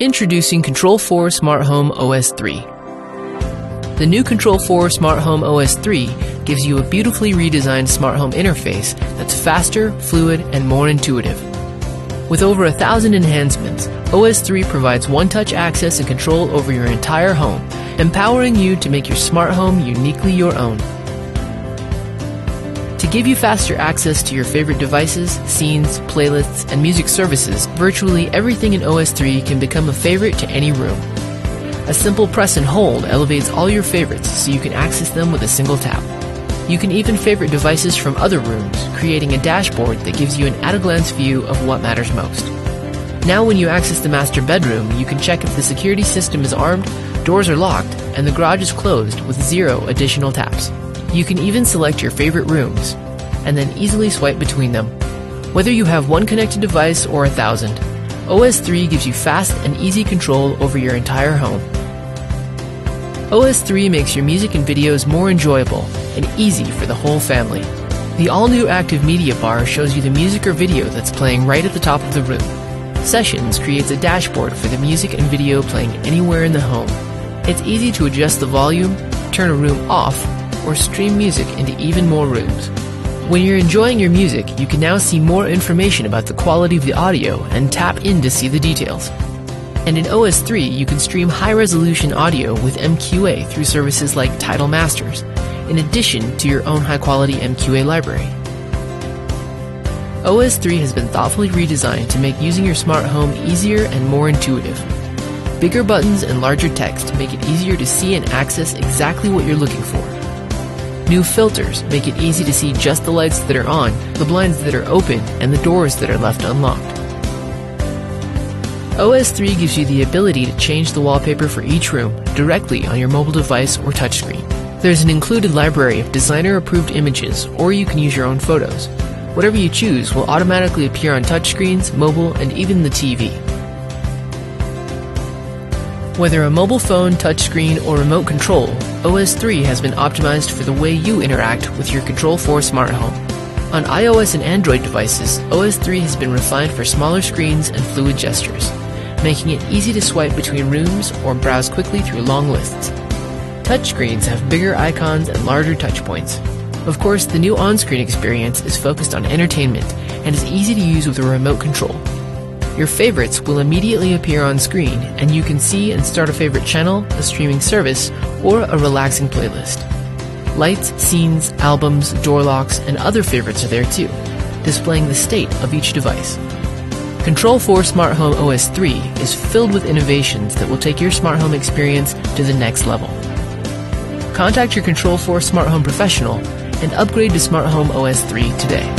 Introducing Control4 Smart Home OS 3. The new Control4 Smart Home OS 3 gives you a beautifully redesigned smart home interface that's faster, fluid, and more intuitive. With over 1,000 enhancements, OS 3 provides one-touch access and control over your entire home, empowering you to make your smart home uniquely your own. To give you faster access to your favorite devices, scenes, playlists, and music services, virtually everything in OS 3 can become a favorite to any room. A simple press and hold elevates all your favorites so you can access them with a single tap. You can even favorite devices from other rooms, creating a dashboard that gives you an at-a-glance view of what matters most. Now when you access the master bedroom, you can check if the security system is armed, doors are locked, and the garage is closed with 0 additional taps. You can even select your favorite rooms, and then easily swipe between them. Whether you have one connected device or 1,000, OS 3 gives you fast and easy control over your entire home. OS 3 makes your music and videos more enjoyable and easy for the whole family. The all-new Active Media bar shows you the music or video that's playing right at the top of the room. Sessions creates a dashboard for the music and video playing anywhere in the home. It's easy to adjust the volume, turn a room off, or stream music into even more rooms. When you're enjoying your music, you can now see more information about the quality of the audio and tap in to see the details. And in OS 3, you can stream high-resolution audio with MQA through services like Tidal Masters, in addition to your own high-quality MQA library. OS 3 has been thoughtfully redesigned to make using your smart home easier and more intuitive. Bigger buttons and larger text make it easier to see and access exactly what you're looking for. New filters make it easy to see just the lights that are on, the blinds that are open, and the doors that are left unlocked. OS 3 gives you the ability to change the wallpaper for each room directly on your mobile device or touchscreen. There's an included library of designer-approved images, or you can use your own photos. Whatever you choose will automatically appear on touchscreens, mobile, and even the TV. Whether a mobile phone, touchscreen, or remote control, OS 3 has been optimized for the way you interact with your Control4 smart home. On iOS and Android devices, OS 3 has been refined for smaller screens and fluid gestures, making it easy to swipe between rooms or browse quickly through long lists. Touchscreens have bigger icons and larger touchpoints. Of course, the new on-screen experience is focused on entertainment and is easy to use with a remote control. Your favorites will immediately appear on screen, and you can see and start a favorite channel, a streaming service, or a relaxing playlist. Lights, scenes, albums, door locks, and other favorites are there too, displaying the state of each device. Control4 Smart Home OS 3 is filled with innovations that will take your smart home experience to the next level. Contact your Control4 Smart Home professional and upgrade to Smart Home OS 3 today.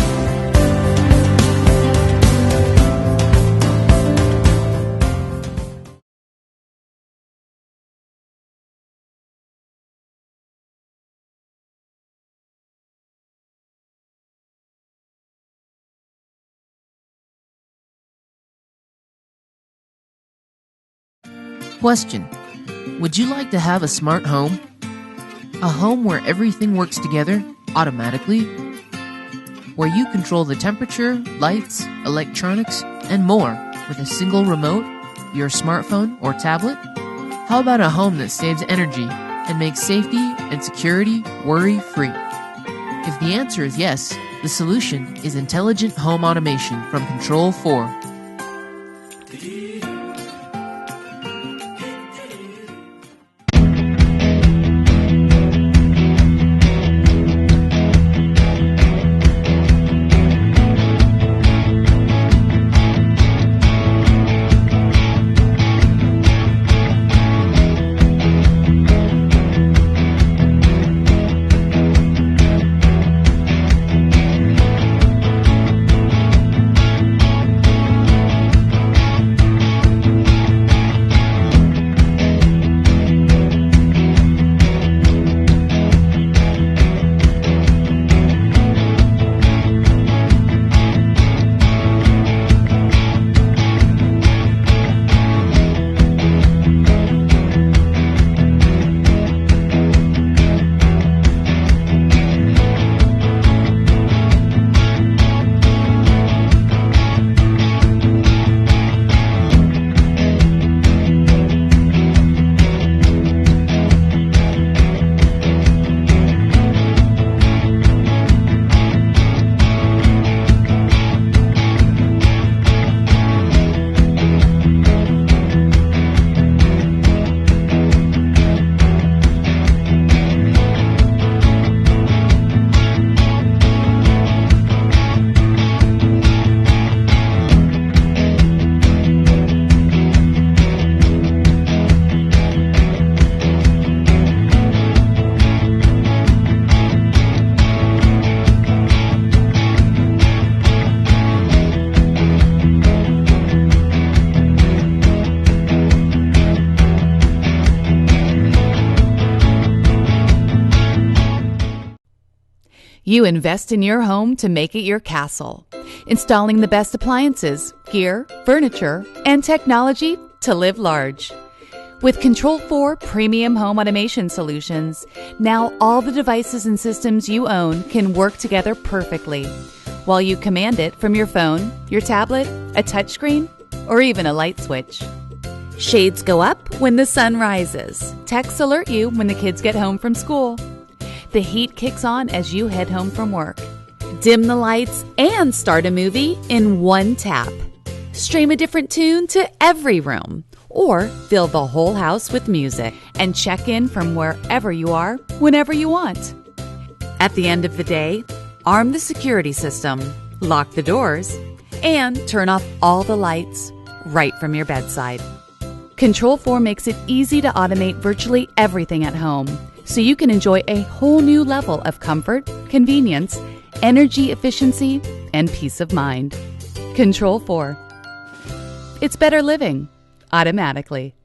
Question: would you like to have a smart home? A home where everything works together automatically? Where you control the temperature, lights, electronics, and more with a single remote, your smartphone or tablet? How about a home that saves energy and makes safety and security worry-free? If the answer is yes, the solution is intelligent home automation from Control4. You invest in your home to make it your castle, installing the best appliances, gear, furniture, and technology to live large. With Control4 premium home automation solutions, now all the devices and systems you own can work together perfectly, while you command it from your phone, your tablet, a touchscreen, or even a light switch. Shades go up when the sun rises. Texts alert you when the kids get home from school. The heat kicks on as you head home from work. Dim the lights and start a movie in one tap. Stream a different tune to every room, or fill the whole house with music and check in from wherever you are, whenever you want. At the end of the day, arm the security system, lock the doors, and turn off all the lights right from your bedside. Control4 makes it easy to automate virtually everything at home, so you can enjoy a whole new level of comfort, convenience, energy efficiency, and peace of mind. Control4. It's better living automatically.